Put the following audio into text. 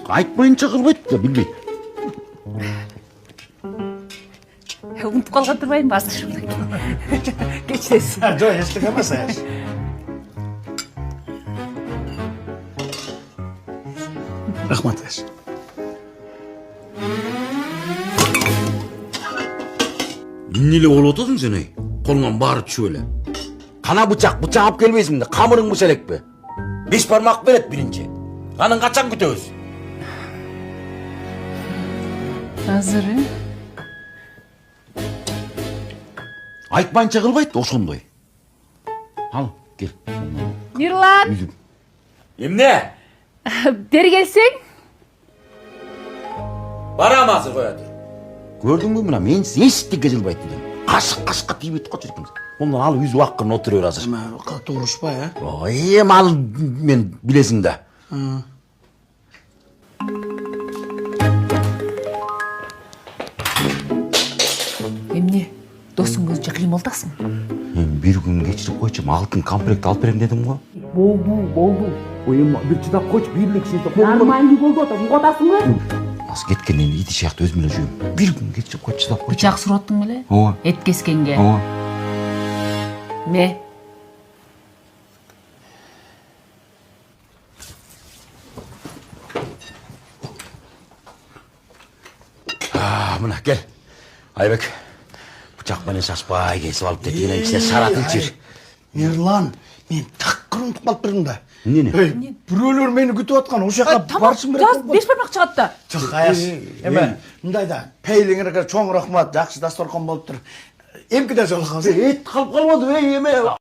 Айтпайынча кылбайт да, билбейт. Унутуп калган турбайбы азыр? Кечиресиз. Жок, эчтеке эмес. Рахмат. Эмне эле болуп атасың сен ey? Колуңан баары түшүп эле. Кана бычак алып келбейсиң да, камырың быш элекпи? 5 бармак берет биринчи. Анын качан күтөбүз? Азыр Айтпайынча кылбайт ошондой. Ал, кел. Мирлан, Эмне? бери келсең. Барам азыр коя тур. Көрдүңбү мына мен эчтеке жылбайт дедим. Кашка тийбейт го чирким. Ондан ал үз убакын отура бер азыр. Катуу урушпай, Ал мен билесиң да. Эмне? Досуң көзүнчө кыймылдасың. Мен бир күн кечирип койчу, алтын комплект алып берем дедим го. Болду. Ой, бир чыдап койчу, бирлик сизде Нормальный болду, угатасыңбы? Аз кеткенден ити сыяктуу өзүм эле жүйөм. Бир күн кечирип койчу, чыдап койчу. Бычак сураттың беле? Ооба. Эт кескенге. Ооба. Ме? Мына кел. Айбек. Бычак менен шашпай кесип алып кеткен кишине шаратылчы. Мирлан, мен такыр унутуп калып бердим да. Эмнени? Бирөөлөр мени күтүп аткан, ошол жака барышым керек болду. 5 бармак чыгат да. Жок, аяш. Эме, мындай да, пейлиңерге чоң рахмат, жакшы дасторкон болуптур. Эмкиде жолугабыз. Эт калып калбадыбы, эме?